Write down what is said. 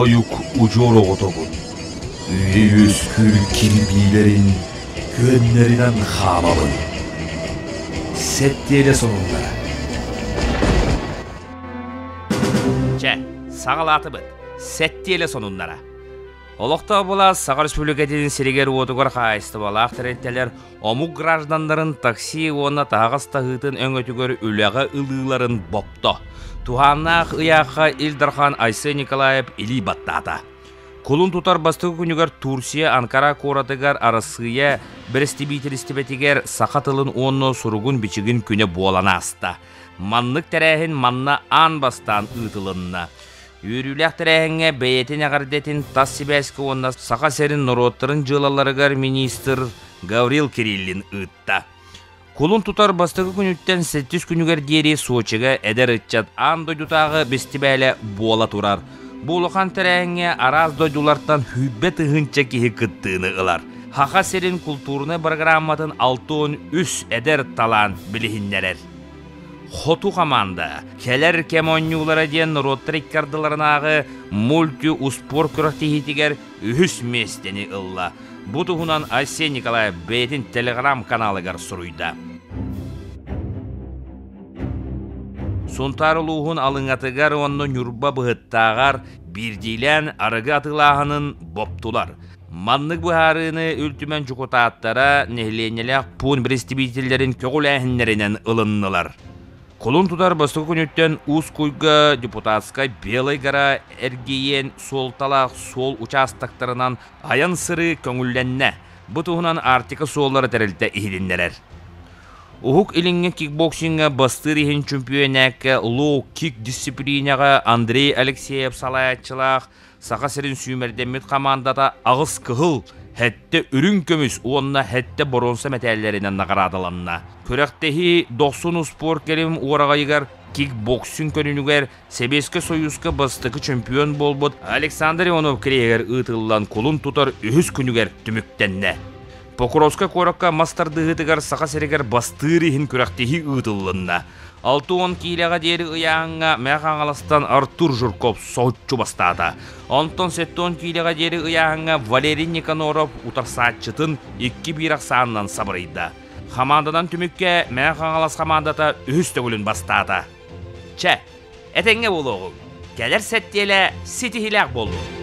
oyuk ucoro otobun. Üskür kirbilerin gönlerinden hamamın. Settiyele sonunda. Сағалаты бұд, сәттелі сонунлара. Олықта бұла Саға Республикаден серегер отығыр қайысты балақ тәреттелер омук граждандарын такси оны тағыста ғытын өңөтігөр үліға ылыларын бопты. Туханнақ ұяққа Илдархан Айсы Николаев илі баттады. Кулун тутар бастығы күнігер Турсия, Анкара коратығар арасыя бірістібейтілістібетігер сақатылын оны сұруғын бичігін күні болана асты. Манлық тәрәхін манна ан бастан ұтылынна. Үйріләк тәрәхінге бәйетін ағардетін тас себәскі онна сақа сәрін нұроттырын жылаларығар министр Гаврил Кириллин ұтта. Кулун тутар бастығы күніттен 700 күнігер дері Сочыға әдір ұтчат ан дойдутағы бестібәлі бола тұрар. Болуқан тәрәхінге араз дойдулардан хүббет ұғынча кеге күттіғыны ұлар. Хақа сәрін культурны программатын 6-10 әдір талан білігіннерер. Хоту команда келер кемонюлара ден ротрик кардыларынағы мульти успор күрақтихитигер үхіс местені ылла. Бұтығынан Айсен Николаев бейтін телеграм каналыгар сұруйда. Сонтарылуғын алыңатыгар онны нүрба бұғыттағар бірдейлен арығы атылағының боптулар. Манлык бұхарыны үлтімен жүкотаттара нехленелек пун бірістібейтілерін көгіл әхінлерінен ылыннылар. Колун тутар бастығы күніттен ұз күйгі депутатскай белый гара әргейен сол талақ сол участақтарынан аян сыры көңілленне. Бұтығынан артика соллары тәрілді ихидіндерер. Ухук илинге кикбоксинга бастыр ихин чемпионәкке лоу-кик дисциплинаға Андрей Алексеев салаятчылақ сақа сәрін сүймердемет командата ағыз кығыл хәтті үрін көміс онына хәтті боронса мәтәллерінен нағарадыланна. Көрәқтехи 90 спор келім орағайығар кикбоксин көнінігер Себескі Союзка бастықы чемпион болбыд Александр Ионов керегер ұтылан колун тұтар үхіз күнігер түміктенне. Покровска кораққа мастардығытығар сақа сәрегер бастырихин көрәқтехи ұтылынна. 6-10 килеға дері ұяңға мәқан аластан Артур Журков соғытчу бастады. 10-7 килеға дері ұяңға Валерий Никаноров ұтарсатчытын 2-1 ақсанынан сабырайды. Хамандадан түмікке мәқан алас хамандата үхістігілін бастады. Әтәңге болуғын, кәлер сәттелі сетихіләк болу.